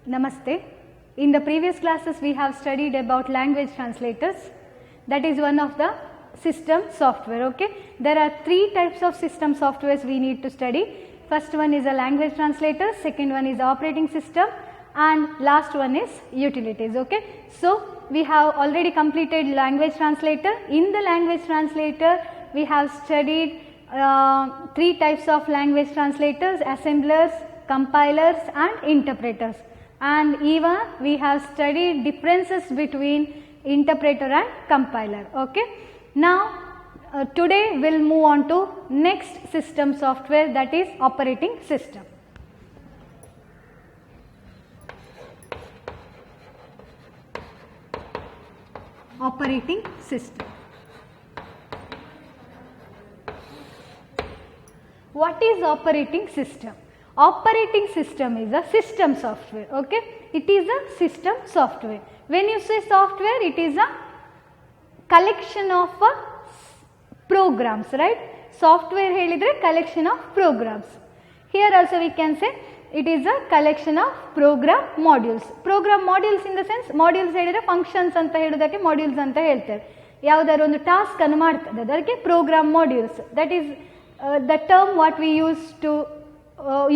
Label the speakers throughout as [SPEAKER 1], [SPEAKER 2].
[SPEAKER 1] Namaste. In the previous classes we have studied about language translators. That is one of the system software. Okay. There are three types of system softwares we need to study. First one is a language translator, second one is operating system, and last one is utilities. Okay. So we have already completed language translator. In the language translator we have studied three types of language translators: assemblers, compilers and interpreters, and even we have studied differences between interpreter and compiler. Okay. Now today we will move on to next system software, that is operating system. Operating system. What is operating system? Operating system is a system software. Okay, it is a system software. When you say software, it is a collection of programs, right? Software helidre collection of programs. Here also we can say it is a collection of program modules. Program modules in the sense, modules helidre functions anta heludakke modules anta helteve. Yavadaru ondu task annu ಮಾಡ್ತದೆ ಅದಕ್ಕೆ program modules. That is the term what we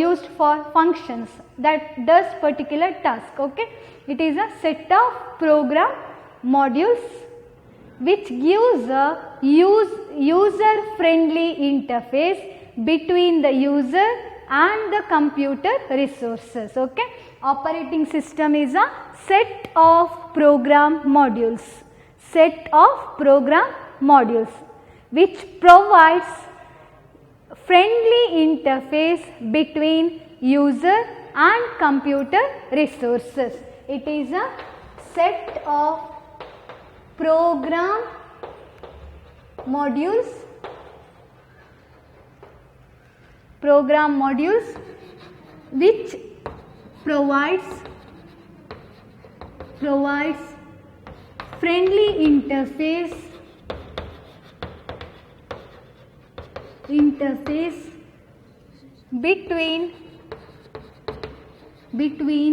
[SPEAKER 1] used for functions that does particular task. Okay, it is a set of program modules which gives a user friendly interface between the user and the computer resources. Okay, operating system is a set of program modules which provides friendly interface between user and computer resources. It is a set of program modules which provides friendly interface between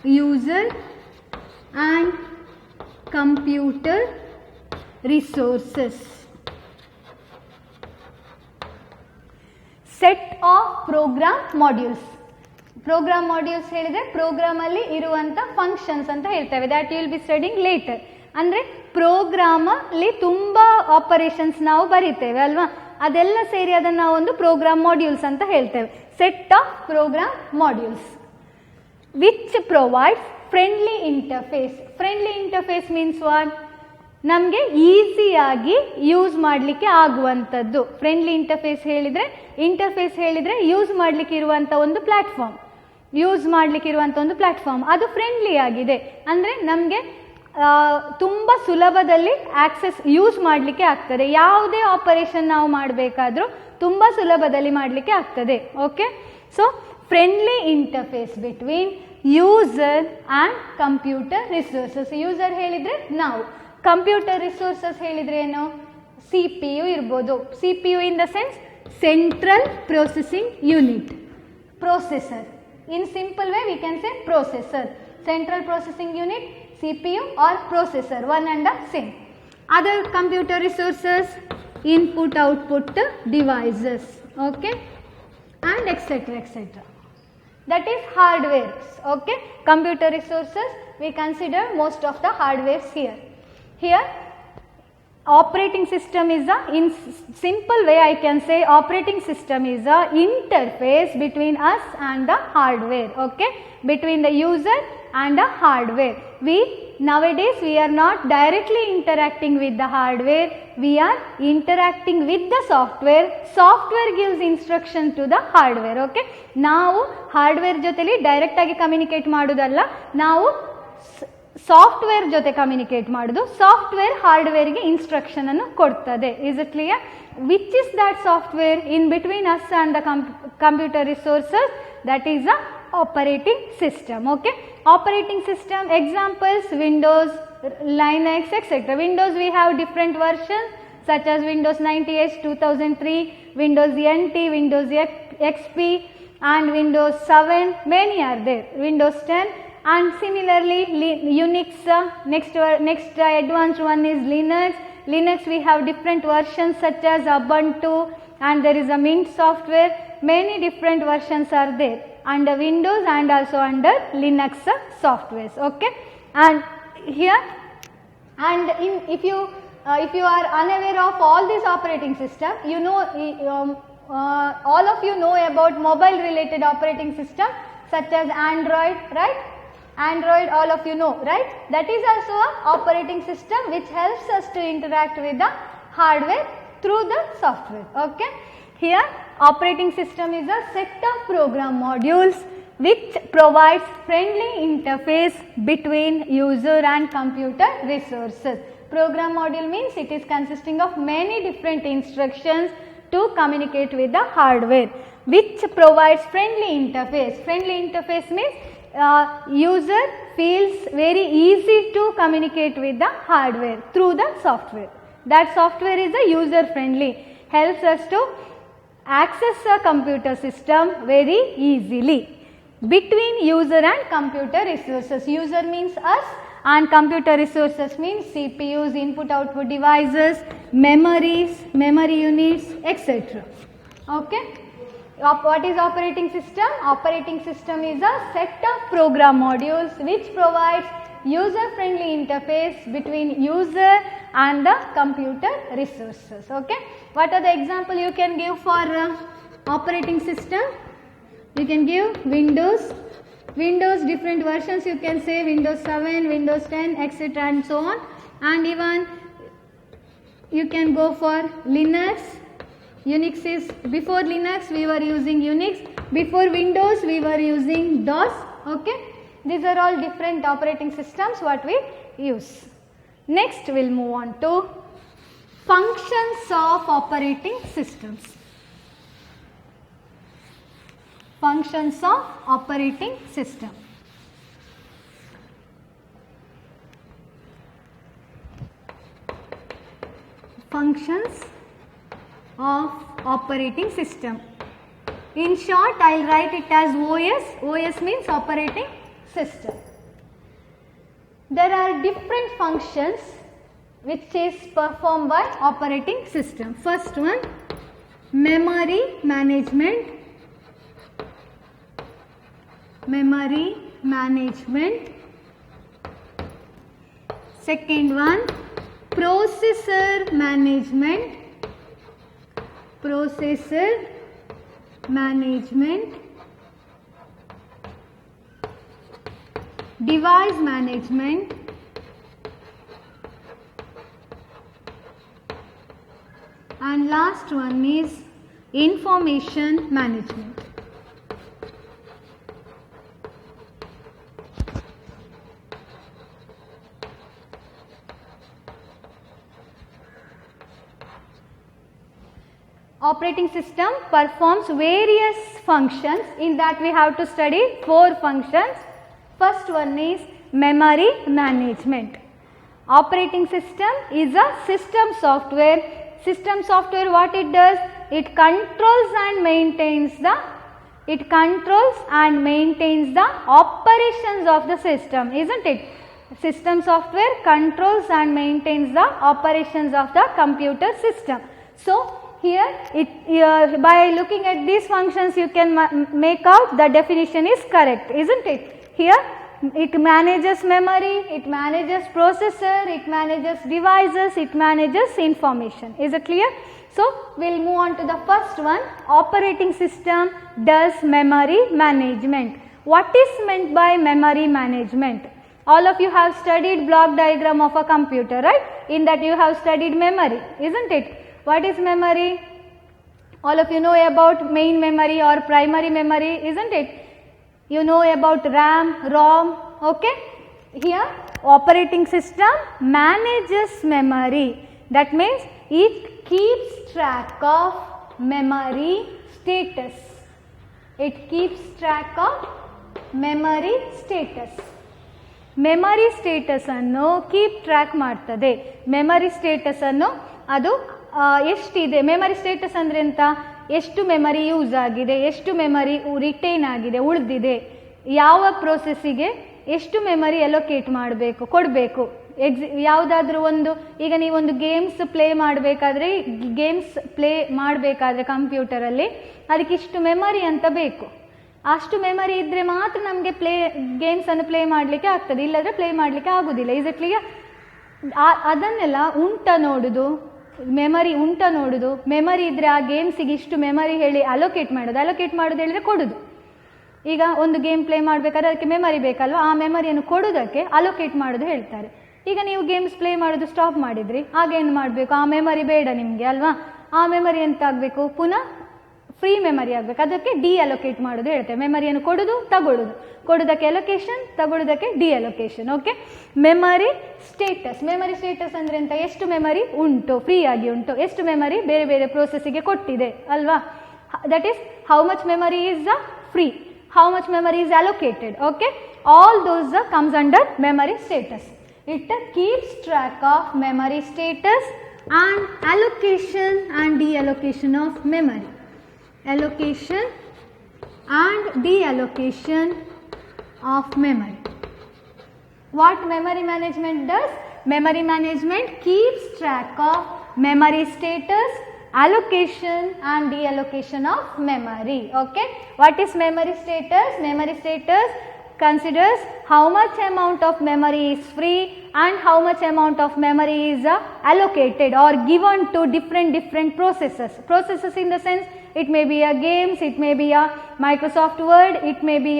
[SPEAKER 1] user and computer resources. Set of program modules. Program modules ಹೇಳಿದ್ರೆ program ಅಲ್ಲಿ ಇರುವಂತ functions ಅಂತ ಹೇಳ್ತೇವೆ. that you will be studying later. ಅಂದ್ರೆ program ಅಲ್ಲಿ ತುಂಬಾ operations ನಾವು ಬರೀತೇವೆ ಅಲ್ವಾ, ಅದೆಲ್ಲ ಸೇರಿ ಅದನ್ನು ನಾವು ಒಂದು ಪ್ರೋಗ್ರಾಮ್ ಮಾಡ್ಯೂಲ್ಸ್ ಅಂತ ಹೇಳ್ತೇವೆ. Set of program modules which provides friendly interface. Friendly interface means what? ನಮಗೆ ಈಸಿಯಾಗಿ ಯೂಸ್ ಮಾಡಲಿಕ್ಕೆ ಆಗುವಂಥದ್ದು. ಫ್ರೆಂಡ್ಲಿ ಇಂಟರ್ಫೇಸ್ ಹೇಳಿದರೆ ಯೂಸ್ ಮಾಡಲಿಕ್ಕೆ ಇರುವಂಥ ಒಂದು ಪ್ಲ್ಯಾಟ್ಫಾರ್ಮ್, ಅದು ಫ್ರೆಂಡ್ಲಿ ಆಗಿದೆ. ಅಂದರೆ ನಮಗೆ ತುಂಬ ಸುಲಭದಲ್ಲಿ ಯೂಸ್ ಮಾಡಲಿಕ್ಕೆ ಆಗ್ತದೆ. ಯಾವುದೇ ಆಪರೇಷನ್ ನಾವು ಮಾಡಬೇಕಾದ್ರೂ ತುಂಬ ಸುಲಭದಲ್ಲಿ ಮಾಡಲಿಕ್ಕೆ ಆಗ್ತದೆ. Okay, so friendly interface between user and computer resources. User ಹೇಳಿದರೆ ನಾವು, ಕಂಪ್ಯೂಟರ್ ರಿಸೋರ್ಸಸ್ ಹೇಳಿದರೆ ಏನು? CPU ಇರ್ಬೋದು. CPU in the sense central processing unit, processor. In simple way we can say processor. Central processing unit, CPU or processor, one and the same. Other computer resources, input output devices, okay, and etc. That is hardware. Okay, computer resources we consider most of the hardware here. Operating system is in simple way I can say operating system is a interface between us and the hardware. Okay, between the user and the hardware. Nowadays we are not directly interacting with the hardware, we are interacting with the software. Software gives instruction to the hardware. Okay, ನಾವು hardware ಜೊತೆಲಿ direct ಆಗಿ communicate ಮಾಡೋದಲ್ಲ, ನಾವು software ಜೊತೆ communicate ಮಾಡೋದು. Software ಹಾರ್ಡ್ವೇರ್ಗೆ instruction ಅನ್ನು ಕೊಡ್ತದೆ. Is it clear? Which is that software in between us and the computer resources? That is a operating system. Okay, operating system examples: Windows, Linux, etc. Windows we have different versions such as Windows 98, 2003, Windows NT, Windows XP, and Windows 7, many are there, Windows 10, and similarly Unix, next advanced one is Linux. Linux we have different versions such as Ubuntu, and there is a Mint software, many different versions are there under Windows and also under Linux softwares, okay. And here, and if you are unaware of all these operating system, you know, all of you know about mobile related operating system such as Android, right? Android, all of you know, right? That is also a operating system which helps us to interact with the hardware through the software, okay. Here operating system is a set of program modules which provides friendly interface between user and computer resources. Program module means it is consisting of many different instructions to communicate with the hardware, which provides friendly interface. Friendly interface means user feels very easy to communicate with the hardware through the software. That software is a user friendly, helps us to access a computer system very easily between user and computer resources. User means us and computer resources means CPUs, input output devices, memories, memory units, etc. Okay. What is operating system? Operating system is a set of program modules which provides user friendly interface between user and the computer resources, okay. What are the example you can give for operating system? You can give Windows, different versions you can say Windows 7, Windows 10, etc. and so on, and even you can go for Linux. Unix is, before Linux we were using Unix, before Windows we were using DOS, okay. These are all different operating systems what we use. Next we will move on to functions of operating systems. Functions of operating system. Functions of operating system. In short, I will write it as OS. OS means operating system. There are different functions which is performed by operating system. First one, memory management. Memory management. Second one, processor management. Processor management. Device management. And last one is information management. Operating system performs various functions. In that we have to study 4 functions. First one is memory management. Operating system is a system software. System software, what it does? It controls and maintains the operations of the system, isn't it? System software controls and maintains the operations of the computer system. So here by looking at these functions you can make out the definition is correct, isn't it? Here it manages memory, it manages processor, it manages devices, it manages information. Is it clear? So we will move on to the first one. Operating system does memory management. What is meant by memory management? All of you have studied block diagram of a computer, right? In that you have studied memory, isn't it? What is memory? All of you know about main memory or primary memory, isn't it? You know about RAM, ROM, okay? Here operating system manages memory. That means it keeps track of memory status. It keeps track of memory status. Memory status ಅನ್ನು keep track ಮಾಡ್ತದೆ. Memory status ಅನ್ನು ಅದು ಎಷ್ಟಿದೆ, memory status ಅಂದರೆ ಎಂತ, ಎಷ್ಟು memory use ಆಗಿದೆ, ಎಷ್ಟು ಮೆಮರಿ ರಿಟೈನ್ ಆಗಿದೆ, ಉಳಿದಿದೆ, ಯಾವ ಪ್ರೋಸೆಸ್ಸಿಗೆ ಎಷ್ಟು ಮೆಮರಿ ಅಲೋಕೇಟ್ ಮಾಡಬೇಕು, ಕೊಡಬೇಕು. ಯಾವುದಾದ್ರೂ ಒಂದು, ಈಗ ನೀವೊಂದು ಗೇಮ್ಸ್ ಪ್ಲೇ ಮಾಡಬೇಕಾದ್ರೆ ಕಂಪ್ಯೂಟರಲ್ಲಿ ಅದಕ್ಕೆ ಇಷ್ಟು ಮೆಮರಿ ಅಂತ ಬೇಕು. ಅಷ್ಟು ಮೆಮರಿ ಇದ್ದರೆ ಮಾತ್ರ ನಮಗೆ ಗೇಮ್ಸನ್ನು ಪ್ಲೇ ಮಾಡಲಿಕ್ಕೆ ಆಗ್ತದೆ, ಇಲ್ಲದ್ರೆ ಪ್ಲೇ ಮಾಡಲಿಕ್ಕೆ ಆಗೋದಿಲ್ಲ. Is it clear? ಅದನ್ನೆಲ್ಲ ನೋಡೋದು, ಮೆಮರಿ ಇದ್ದರೆ ಆ ಗೇಮ್ಸಿಗೆ ಇಷ್ಟು ಮೆಮರಿ ಹೇಳಿ ಅಲೋಕೇಟ್ ಮಾಡೋದು ಹೇಳಿದರೆ ಕೊಡೋದು. ಈಗ ಒಂದು ಗೇಮ್ ಪ್ಲೇ ಮಾಡಬೇಕಾದ್ರೆ ಅದಕ್ಕೆ ಮೆಮರಿ ಬೇಕಲ್ವ, ಆ ಮೆಮರಿಯನ್ನು ಕೊಡೋದಕ್ಕೆ ಅಲೋಕೇಟ್ ಮಾಡೋದು ಹೇಳ್ತಾರೆ. ಈಗ ನೀವು ಗೇಮ್ಸ್ ಪ್ಲೇ ಮಾಡೋದು ಸ್ಟಾಪ್ ಮಾಡಿದ್ರಿ, ಆಗೇನು ಮಾಡಬೇಕು, ಆ ಮೆಮರಿ ಬೇಡ ನಿಮಗೆ ಅಲ್ವಾ, ಆ ಮೆಮರಿ ಎಂತ ಆಗಬೇಕು, ಪುನಃ ಫ್ರೀ ಮೆಮರಿ ಆಗಬೇಕು, ಅದಕ್ಕೆ ಡಿ ಅಲೋಕೇಟ್ ಮಾಡೋದು ಹೇಳ್ತೇವೆ. ಮೆಮರಿಯನ್ನು ಕೊಡೋದಕ್ಕೆ ಅಲೋಕೇಶನ್, ತಗೊಳ್ಳೋದಕ್ಕೆ deallocation. Okay, memory status ಅಂದರೆ ಎಂತ, ಎಷ್ಟು ಮೆಮರಿ ಉಂಟು, ಫ್ರೀ ಆಗಿ ಉಂಟು, ಎಷ್ಟು ಮೆಮರಿ ಬೇರೆ ಬೇರೆ ಪ್ರೋಸೆಸ್ಸಿಗೆ ಕೊಟ್ಟಿದೆ ಅಲ್ವಾ. That is how much memory is free, how much memory is allocated. Okay, all those comes under memory status. It keeps track of memory status and allocation and deallocation of memory. Allocation and deallocation of memory. What memory management does? Memory management keeps track of memory status, allocation and deallocation of memory. Okay, what is memory status? Memory status considers how much amount of memory is free and how much amount of memory is allocated or given to different processes in the sense, it may be a games, it may be a Microsoft Word, it may be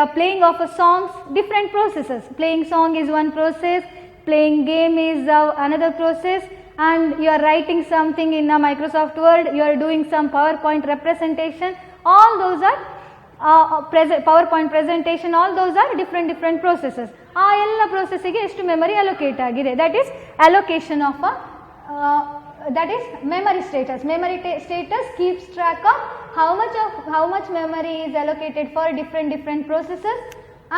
[SPEAKER 1] a playing of a songs, different processes. Playing song is one process, playing game is another process, and you are writing something in a Microsoft Word, you are doing some PowerPoint representation, all those are PowerPoint presentation, all those are different processes. ಆ ಎಲ್ಲ ಪ್ರೋಸೆಸ್ಸಿಗೆ ಎಷ್ಟು memory allocate ಆಗಿದೆ, that is allocation of that is memory status. Memory status keeps track of how much memory is allocated for different processes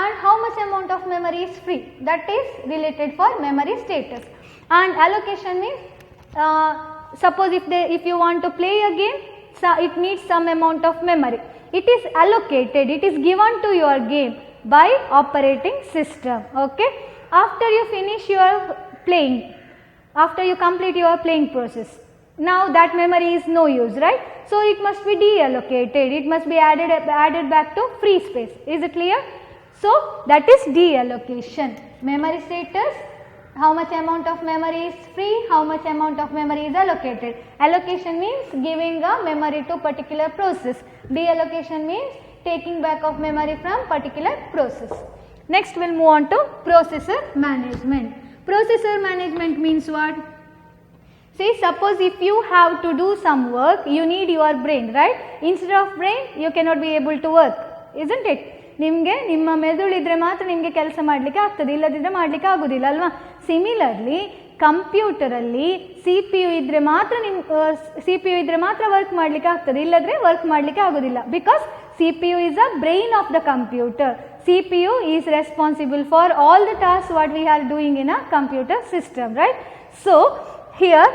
[SPEAKER 1] and how much amount of memory is free. That is related for memory status. And allocation means suppose if you want to play a game, so it needs some amount of memory. It is allocated, it is given to your game by operating system. Okay, after you finish your playing, after you complete your playing process, now that memory is no use, right? So it must be deallocated, it must be added back to free space. Is it clear? So that is deallocation. Memory status, how much amount of memory is free, how much amount of memory is allocated. Allocation means giving a memory to particular process. Deallocation means taking back of memory from particular process. Next we'll move on to processor management. Processor management means what? See, suppose if you have to do some work, you need your brain, right? Instead of brain, you cannot be able to work, isn't it? ನಿಮಗೆ ನಿಮ್ಮ ಮೆದುಳಿದ್ರೆ ಮಾತ್ರ ನಿಮಗೆ ಕೆಲಸ ಮಾಡಲಿಕ್ಕೆ ಆಗ್ತದೆ, ಇಲ್ಲದಿದ್ದರೆ ಮಾಡಲಿಕ್ಕೆ ಆಗೋದಿಲ್ಲ ಅಲ್ವಾ. ಸಿಮಿಲರ್ಲಿ ಕಂಪ್ಯೂಟರಲ್ಲಿ ಸಿ ಪಿ ಯು ಇದ್ದರೆ ಮಾತ್ರ ವರ್ಕ್ ಮಾಡಲಿಕ್ಕೆ ಆಗ್ತದೆ, ಇಲ್ಲದ್ರೆ ವರ್ಕ್ ಮಾಡಲಿಕ್ಕೆ ಆಗೋದಿಲ್ಲ. Because C P you is a brain of the computer. CPU is responsible for all the tasks what we are doing in a computer system, right? So here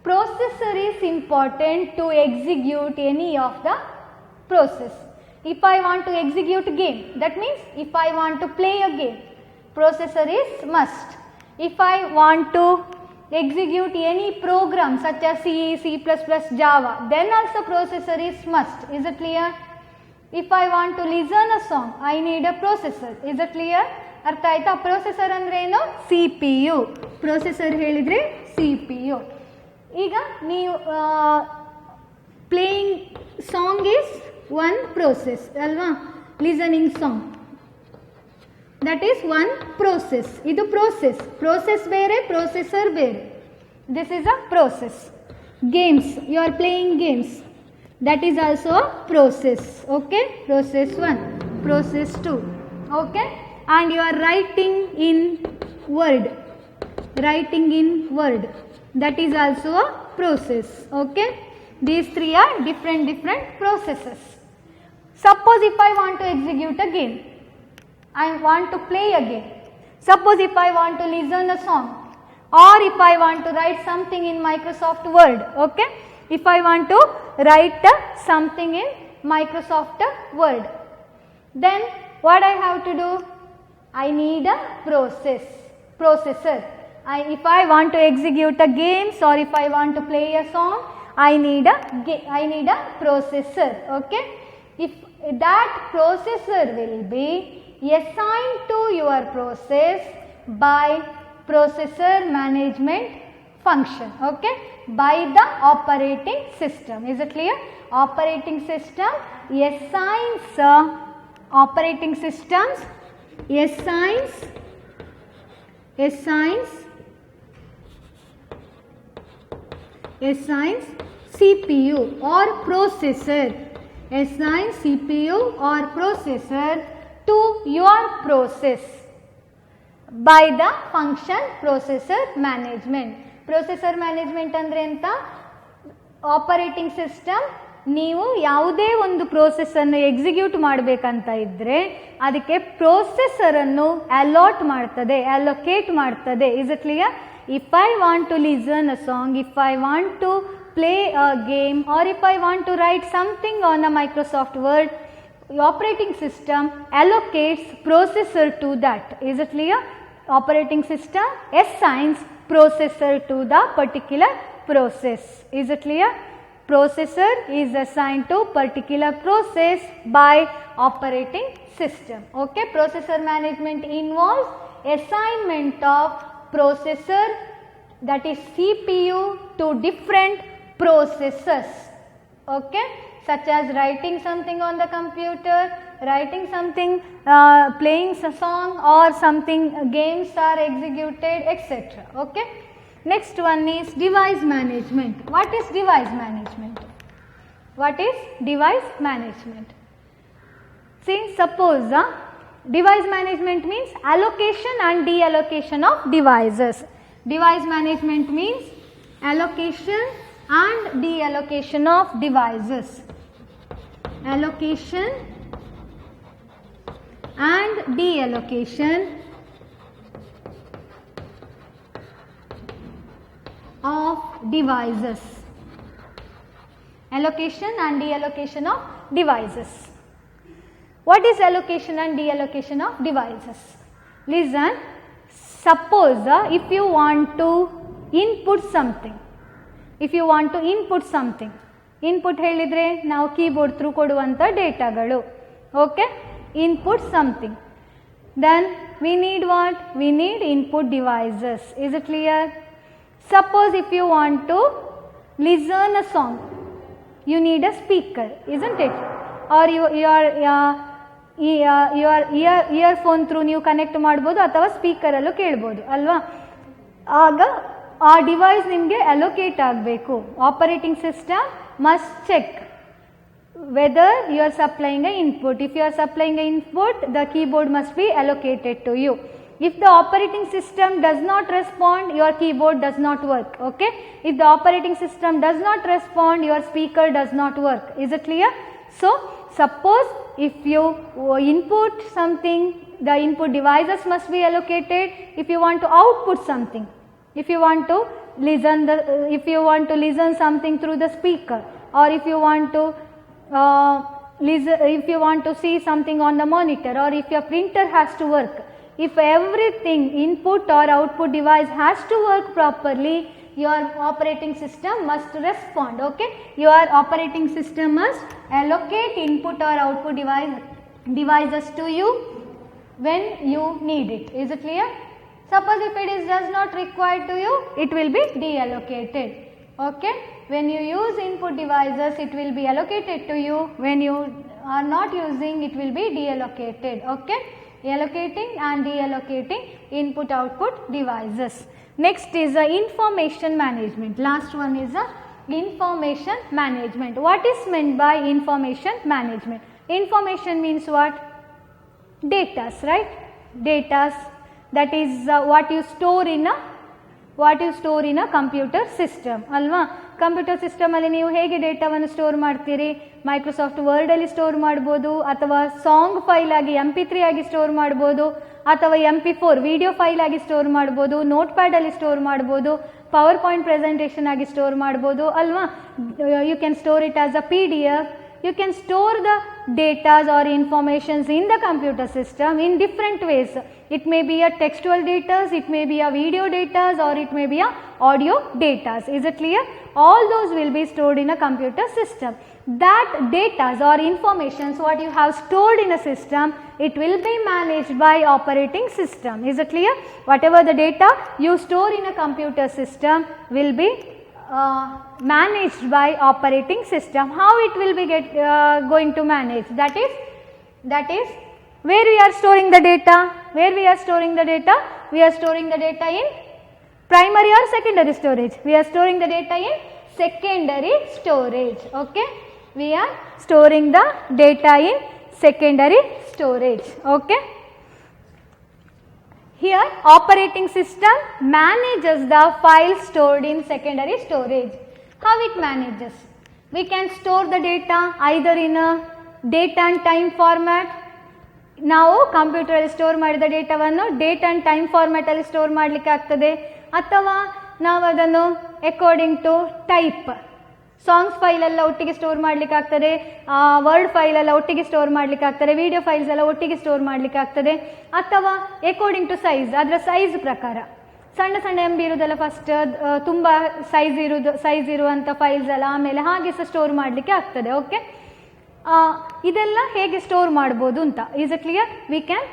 [SPEAKER 1] processor is important to execute any of the process. If I want to execute a game, that means if I want to play a game, processor is must. If I want to execute any program such as C, C++, Java, then also processor is must. Is it clear? If I want to listen a song, I need a processor. Is it clear? ಅರ್ಥ ಆಯ್ತಾ? Processor ಅಂದ್ರೆ ಏನು? C P U. Processor ಹೇಳಿದರೆ C P U. ಈಗ ನೀವು playing song is one process ಅಲ್ವಾ, listening song that is one process. ಇದು process ಬೇರೆ, ಪ್ರೊಸೆಸರ್ ಬೇರೆ. This is a process. Games, you are playing games, that is also a process. Okay, process 1, process 2. Okay, and you are writing in word, that is also a process. Okay, these three are different processes. Suppose if I want to execute a game, I want to play a game. Suppose if I want to listen a song, or if I want to write something in Microsoft Word. Okay, If I want to write something in Microsoft Word, then what I have to do? I need a processor. If I want to execute a games or if I want to play a song, I need a processor. Okay, if that processor will be assigned to your process by processor management function, okay, by the operating system. Is it clear? Operating system assigns CPU or processor, to your process by the function processor management. Processor management ಅಂದ್ರೆ ಎಂತ? Operating system ನೀವು ಯಾವುದೇ ಒಂದು ಪ್ರೋಸೆಸ್ಸನ್ನು execute ಮಾಡಬೇಕಂತ ಇದ್ದರೆ ಅದಕ್ಕೆ ಪ್ರೊಸೆಸರನ್ನು allocate ಮಾಡ್ತದೆ. Is it clear? If I want to listen a song, if I want to play a game, or if I want to write something on a Microsoft Word, the operating system allocates processor to that. Is it clear? Operating system assigns processor to the particular process. Is it clear? Processor is assigned to particular process by operating system. Okay, processor management involves assignment of processor, that is CPU, to different processors, okay, such as writing something on the computer, writing something, playing a song, or something games are executed, etc. Okay, next one is device management. What is device management? Since suppose device management means allocation and deallocation of devices. Device management means allocation and deallocation of devices. Allocation and deallocation of devices. Allocation and deallocation of devices. What is allocation and deallocation of devices? Listen, suppose if you want to input something, input ಹೇಳಿದ್ರೆ ನಾವು keyboard through ಕೊಡುವಂಥ ಡೇಟಾಗಳು, okay, input something, then we need what? We need input devices. Is it clear? Suppose if you want to listen a song, you need a speaker, isn't it? Or earphone through ನೀವು connect ಮಾಡ್ಬೋದು ಅಥವಾ ಸ್ಪೀಕರಲ್ಲೂ ಕೇಳ್ಬೋದು ಅಲ್ವಾ. ಆಗ ಆ device ನಿಮಗೆ allocate ಆಗಬೇಕು. Operating system must check whether you are supplying a input. If you are supplying a input, the keyboard must be allocated to you. If the operating system does not respond, your keyboard does not work. Okay, if the operating system does not respond, your speaker does not work. Is it clear? So suppose if you input something, the input devices must be allocated. If you want to output something, if you want to listen something through the speaker, or if you want to see something on the monitor, or if your printer has to work, if everything input or output device has to work properly, your operating system must respond. Okay, your operating system must allocate input or output devices to you when you need it. Is it clear? Suppose if it is does not required to you, it will be deallocated. Okay, when you use input devices, it will be allocated to you. When you are not using, it will be deallocated. Okay, allocating and deallocating input output devices. Next is information management. Last one is information management. What is meant by information management? Information means what? Datas, right? Datas, that is what you store in a computer system ಅಲ್ವಾ. Computer ಸಿಸ್ಟಮಲ್ಲಿ ನೀವು ಹೇಗೆ ಡೇಟಾವನ್ನು store ಮಾಡ್ತೀರಿ? Microsoft ವರ್ಡಲ್ಲಿ store ಮಾಡ್ಬೋದು, ಅಥವಾ song file ಆಗಿ MP3 ಆಗಿ store ಮಾಡ್ಬೋದು, ಅಥವಾ MP4 ವಿಡಿಯೋ ಫೈಲ್ ಆಗಿ ಸ್ಟೋರ್ ಮಾಡ್ಬೋದು, ನೋಟ್ ಪ್ಯಾಡಲ್ಲಿ ಸ್ಟೋರ್ ಮಾಡ್ಬೋದು, ಪವರ್ ಪಾಯಿಂಟ್ ಪ್ರೆಸೆಂಟೇಷನ್ ಆಗಿ ಸ್ಟೋರ್ ಮಾಡ್ಬೋದು ಅಲ್ವಾ. You can store it as a PDF. You can store the data or informations in the computer system in different ways. It may be a textual data, it may be a video data, or it may be a audio data. Is it clear? All those will be stored in a computer system. That data or informations what you have stored in a system, it will be managed by operating system. Is it clear? Whatever the data you store in a computer system will be managed by operating system. How it will be going to manage? That is where we are storing the data. Where we are storing the data? We are storing the data in primary or secondary storage. We are storing the data in secondary storage. Okay, we are storing the data in secondary storage. Okay. Here operating system manages the files stored in secondary storage. How it manages? We can store the data either in a date and time format. ನಾವು ಕಂಪ್ಯೂಟರಲ್ಲಿ store ಮಾಡಿದ ಡೇಟಾವನ್ನು date and time ಫಾರ್ಮ್ಯಾಟಲ್ಲಿ store ಮಾಡಲಿಕ್ಕೆ ಆಗ್ತದೆ, ಅಥವಾ ನಾವು ಅದನ್ನು according to type songs ಫೈಲೆಲ್ಲ ಒಟ್ಟಿಗೆ store ಮಾಡಲಿಕ್ಕೆ ಆಗ್ತದೆ, ವರ್ಡ್ ಫೈಲೆಲ್ಲ ಒಟ್ಟಿಗೆ ಸ್ಟೋರ್ ಮಾಡಲಿಕ್ಕೆ ಆಗ್ತದೆ, ವಿಡಿಯೋ ಫೈಲ್ಸ್ ಎಲ್ಲ ಒಟ್ಟಿಗೆ ಸ್ಟೋರ್ ಮಾಡಲಿಕ್ಕೆ ಆಗ್ತದೆ, ಅಥವಾ ಅಕಾರ್ಡಿಂಗ್ ಟು ಸೈಜ್, ಅದರ ಸೈಜ್ ಪ್ರಕಾರ ಸಣ್ಣ ಸಣ್ಣ MB ಇರೋದೆಲ್ಲ ಫಸ್ಟ್ ತುಂಬ ಸೈಜ್ ಇರುವಂಥ ಫೈಲ್ಸ್ ಎಲ್ಲ ಆಮೇಲೆ ಹಾಗೆ ಸಹ ಸ್ಟೋರ್ ಮಾಡಲಿಕ್ಕೆ ಆಗ್ತದೆ. ಓಕೆ, ಇದೆಲ್ಲ ಹೇಗೆ ಸ್ಟೋರ್ ಮಾಡ್ಬೋದು ಅಂತ. Is it clear? We can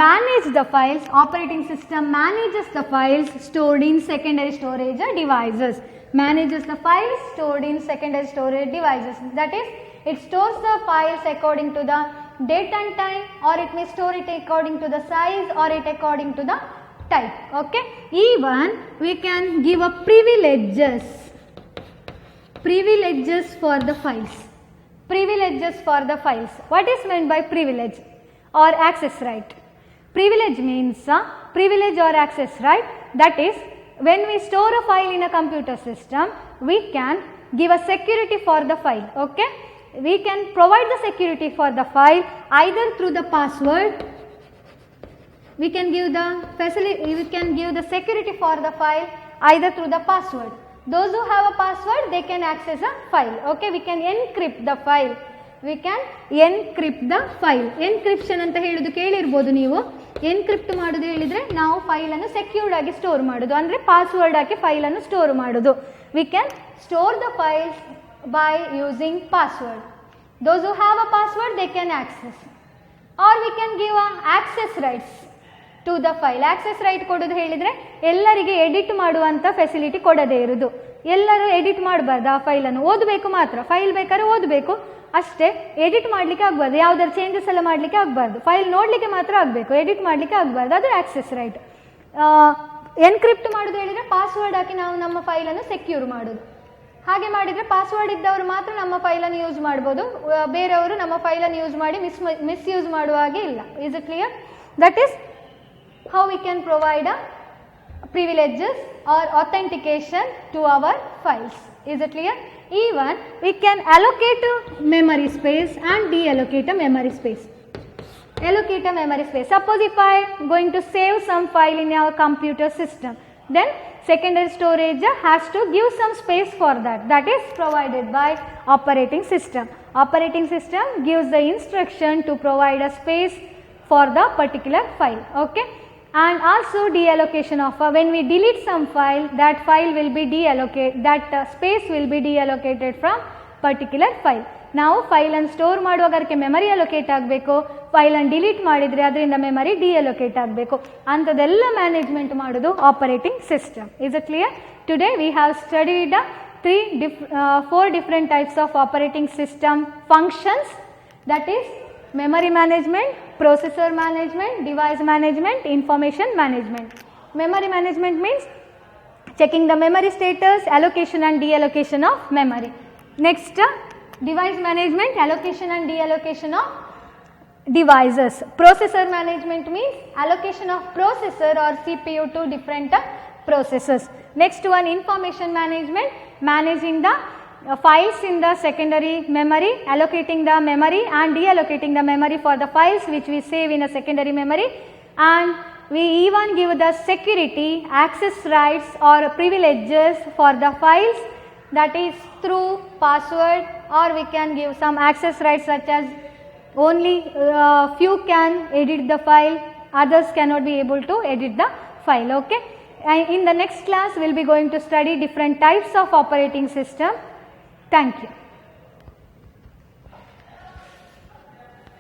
[SPEAKER 1] manage the files. Operating system manages the files stored in secondary storage devices. Manages the files stored in secondary storage devices. That is, it stores the files according to the date and time, or it may store it according to the size, or it according to the type. Okay. Even we can give a privileges for the files. Privileges for the files. What is meant by privilege or access right? Privilege means privilege or access right. That is, when we store a file in a computer system, we can give a security for the file. Okay, we can provide the security for the file either through the password. We can give the facility, we can give the security for the file either through the password. Those who have a password, they can access a file. Okay, we can encrypt the file. We can encrypt the file. Encryption ಅಂತ ಹೇಳೋದು ಕೇಳಿರ್ಬೋದು ನೀವು. Encrypt ಮಾಡೋದು ಹೇಳಿದರೆ ನಾವು ಫೈಲನ್ನು secured ಆಗಿ store ಮಾಡೋದು, ಅಂದರೆ ಪಾಸ್ವರ್ಡ್ ಹಾಕಿ ಫೈಲನ್ನು ಸ್ಟೋರ್ ಮಾಡೋದು. We can store the files by using password. Those who have a password they can access, or we can give a access rights to the file. Access right ಕೊಡೋದು ಹೇಳಿದರೆ ಎಲ್ಲರಿಗೆ edit ಮಾಡುವಂಥ facility ಕೊಡದೇ ಇರೋದು. ಎಲ್ಲರೂ edit ಮಾಡಬಾರ್ದು, ಆ ಫೈಲನ್ನು ಓದಬೇಕು ಮಾತ್ರ. ಫೈಲ್ ಬೇಕಾದ್ರೆ ಓದಬೇಕು ಅಷ್ಟೇ, ಎಡಿಟ್ ಮಾಡಲಿಕ್ಕೆ ಆಗಬಾರ್ದು, ಯಾವುದಾದ್ರು ಚೇಂಜಸ್ ಎಲ್ಲ ಮಾಡಲಿಕ್ಕೆ ಆಗಬಾರ್ದು. ಫೈಲ್ ನೋಡಲಿಕ್ಕೆ ಮಾತ್ರ ಆಗಬೇಕು, ಎಡಿಟ್ ಮಾಡಲಿಕ್ಕೆ ಆಗಬಾರ್ದು. ಅದು ಆಕ್ಸೆಸ್ ರೈಟ್. ಎನ್ಕ್ರಿಪ್ಟ್ ಮಾಡೋದು ಹೇಳಿದರೆ ಪಾಸ್ವರ್ಡ್ ಹಾಕಿ ನಾವು ನಮ್ಮ ಫೈಲನ್ನು ಸೆಕ್ಯೂರ್ ಮಾಡೋದು. ಹಾಗೆ ಮಾಡಿದರೆ ಪಾಸ್ವರ್ಡ್ ಇದ್ದವರು ಮಾತ್ರ ನಮ್ಮ ಫೈಲನ್ನು ಯೂಸ್ ಮಾಡ್ಬೋದು, ಬೇರೆಯವರು ನಮ್ಮ ಫೈಲನ್ನು ಯೂಸ್ ಮಾಡಿ ಮಿಸ್ಯೂಸ್ ಮಾಡುವ ಹಾಗೆ ಇಲ್ಲ. Is it clear? That is how we can provide a privileges or authentication to our files. Is it clear? Even we can allocate memory space and deallocate a memory space. Allocate a memory space. Suppose if I am going to save some file in our computer system, then secondary storage has to give some space for that. That is provided by operating system. Operating system gives the instruction to provide a space for the particular file. Okay. And also deallocation of when we delete some file, that file will be deallocated, that space will be deallocated from particular file. ನಾವು ಫೈಲನ್ನು store ಮಾಡುವಾಗ ಅದಕ್ಕೆ memory allocate ಆಗಬೇಕು, ಫೈಲನ್ನು delete ಮಾಡಿದರೆ ಅದರಿಂದ memory ಡಿಅಲೋಕೇಟ್ ಆಗಬೇಕು. ಅಂಥದ್ದೆಲ್ಲ ಮ್ಯಾನೇಜ್ಮೆಂಟ್ ಮಾಡೋದು operating system. Is it clear? Today we have studied 4 different types of operating system functions, that is memory management, processor management, device management, information management. Memory management means checking the memory status, allocation and deallocation of memory. Next, device management, allocation and deallocation of devices. Processor management means allocation of processor or CPU to different processors. Next one, information management, managing the files in the secondary memory, allocating the memory and deallocating the memory for the files which we save in a secondary memory. And we even give the security, access rights or privileges for the files, that is through password, or we can give some access rights such as only few can edit the file, others cannot be able to edit the file. Okay. In the next class we will be going to study different types of operating system. Thank you.